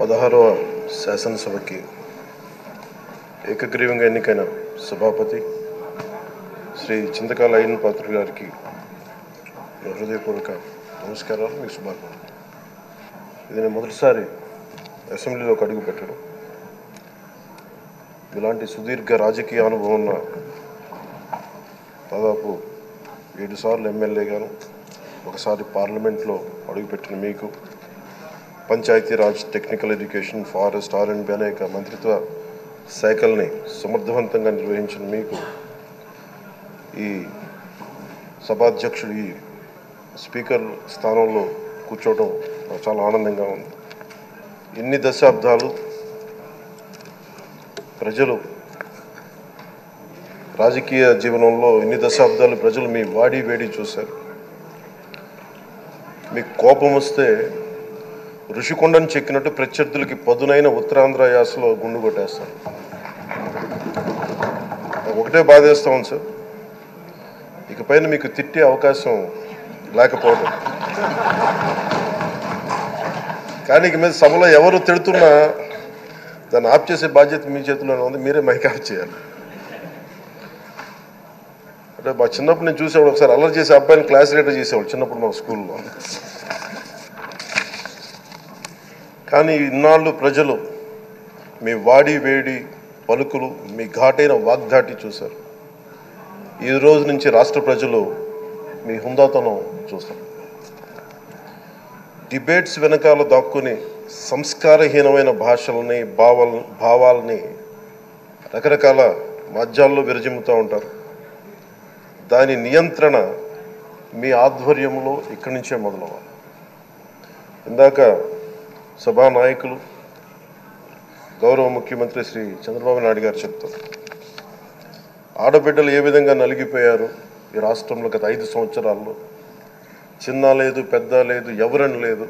16వ శాసనసభకి ఏకగ్రీవంగా ఎన్నికైన సభాపతి శ్రీ చింతకాల అయ్యన్ పాత్రుడు గారికి హృదయపూర్వక నమస్కారాలు, మీకు శుభాకాంక్షలు. ఇది నేను మొదటిసారి అసెంబ్లీలోకి అడుగు పెట్టడం. ఇలాంటి సుదీర్ఘ రాజకీయ అనుభవం ఉన్న దాదాపు 7 సార్లు ఎమ్మెల్యేగాను, ఒకసారి పార్లమెంట్లో అడుగుపెట్టిన మీకు, Panchayati Raj, technical education, forest, R&B అనేక మంత్రిత్వ శాఖల్ని సమర్థవంతంగా నిర్వహించిన మీకు, ఈ సభాధ్యక్షుడు ఈ స్పీకర్ స్థానంలో కూర్చోవడం చాలా ఆనందంగా ఉంది. ఇన్ని దశాబ్దాలు ప్రజలు రాజకీయ జీవనంలో ఇన్ని దశాబ్దాలు ప్రజలు మీ వాడి వేడి చూశారు. మీకు కోపం వస్తే ఋషికొండను చెక్కినట్టు ప్రత్యర్థులకి పదునైన ఉత్తరాంధ్ర యాసలో గుండు కొట్టేస్తారు. ఒకటే బాధేస్తాం సార్, ఇకపైన మీకు తిట్టే అవకాశం లేకపోవడం. కానీ ఇక మీద సభలో ఎవరు తిడుతున్నా దాన్ని ఆఫ్ చేసే బాధ్యత మీ చేతిలోనే ఉంది. మీరే మైక్ ఆఫ్ చేయాలి. అంటే మా చిన్నప్పుడు నేను చూసేవాడు, ఒకసారి అల్లరి చేసే అబ్బాయిని క్లాస్ లీడర్ చేసేవాడు చిన్నప్పుడు మా స్కూల్లో. కానీ ఇన్నాళ్ళు ప్రజలు మీ వాడి వేడి పలుకులు, మీ ఘాటైన వాగ్దాటి చూశారు. ఈ రోజు నుంచి రాష్ట్ర ప్రజలు మీ హుందాతనం చూస్తారు. డిబేట్స్ వెనకాల దాక్కుని సంస్కారహీనమైన భాషల్ని, భావాల్ని రకరకాల మాధ్యాల్లో విరజిమ్ముతూ ఉంటారు. దాని నియంత్రణ మీ ఆధ్వర్యంలో ఇక్కడి నుంచే మొదలవ్వాలి. ఇందాక సభానాయకులు గౌరవ ముఖ్యమంత్రి శ్రీ చంద్రబాబు నాయుడు గారు చెప్తారు, ఆడబిడ్డలు ఏ విధంగా నలిగిపోయారు ఈ రాష్ట్రంలో గత 5 సంవత్సరాల్లో. చిన్న లేదు, పెద్ద లేదు, ఎవరని లేదు.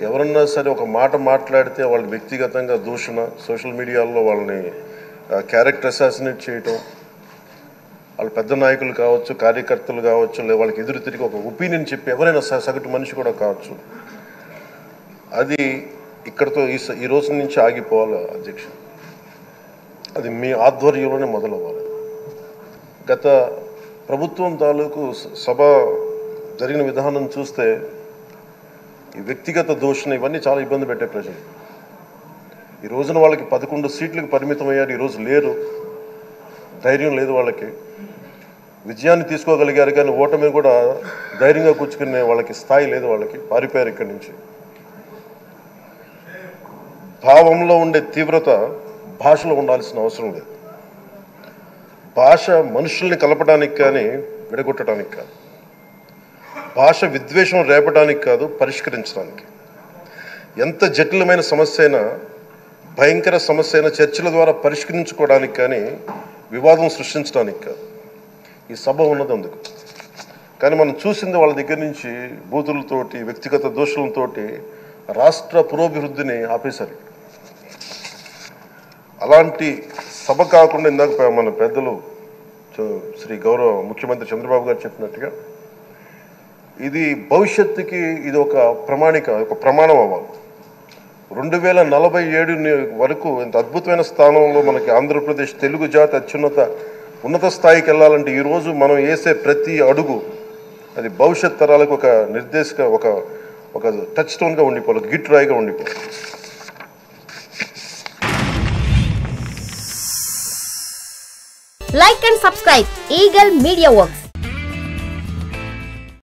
ఎవరన్నా సరే ఒక మాట మాట్లాడితే వాళ్ళు వ్యక్తిగతంగా దూషణ, సోషల్ మీడియాలో వాళ్ళని క్యారెక్టర్ అసాసినేట్ చేయటం, వాళ్ళు పెద్ద నాయకులు కావచ్చు, కార్యకర్తలు కావచ్చు, లేదా వాళ్ళకి ఎదురు తిరిగి ఒక ఒపీనియన్ చెప్పి ఎవరైనా సగటు మనిషి కూడా కావచ్చు, అది ఇక్కడతో ఈ రోజు నుంచి ఆగిపోవాలి అధ్యక్ష. అది మీ ఆధ్వర్యంలోనే మొదలవ్వాలి. గత ప్రభుత్వం తాలూకు సభ జరిగిన విధానం చూస్తే ఈ వ్యక్తిగత దూషణ ఇవన్నీ చాలా ఇబ్బంది పెట్టే ప్రజలు. ఈ రోజున వాళ్ళకి 11 సీట్లకు పరిమితం అయ్యారు, ఈరోజు లేరు, ధైర్యం లేదు వాళ్ళకి. విజయాన్ని తీసుకోగలిగారు కానీ ఓటమి కూడా ధైర్యంగా కూర్చుకునే వాళ్ళకి స్థాయి లేదు, వాళ్ళకి పారిపోయారు ఇక్కడి నుంచి. భావంలో ఉండే తీవ్రత భాషలో ఉండాల్సిన అవసరం లేదు. భాష మనుషుల్ని కలపడానికి కానీ విడగొట్టడానికి కాదు. భాష విద్వేషం రేపడానికి కాదు, పరిష్కరించడానికి. ఎంత జటిలమైన సమస్య అయినా, భయంకర సమస్య అయినా చర్చల ద్వారా పరిష్కరించుకోవడానికి కానీ వివాదం సృష్టించడానికి కాదు. ఈ సభ ఉన్నది అందుకు. కానీ మనం చూసింది వాళ్ళ దగ్గర నుంచి బూతులతోటి, వ్యక్తిగత దోషులతోటి రాష్ట్ర పురోభివృద్ధిని ఆపేశారు. అలాంటి సభ కాకుండా ఇందాక మన పెద్దలు శ్రీ గౌరవ ముఖ్యమంత్రి చంద్రబాబు గారు చెప్పినట్టుగా ఇది భవిష్యత్తుకి ఇది ఒక ప్రమాణం అవ్వాలి. 2047 వరకు ఇంత అద్భుతమైన స్థానంలో మనకి ఆంధ్రప్రదేశ్ తెలుగు జాతి ఉన్నత స్థాయికి వెళ్ళాలంటే ఈరోజు మనం వేసే ప్రతి అడుగు అది భవిష్యత్ తరాలకు ఒక నిర్దేశక ఒక టచ్ స్టోన్గా ఉండిపోవాలి, ఒక గిట్ రాయిగా ఉండిపోవాలి. Like and subscribe Eagle Media Works.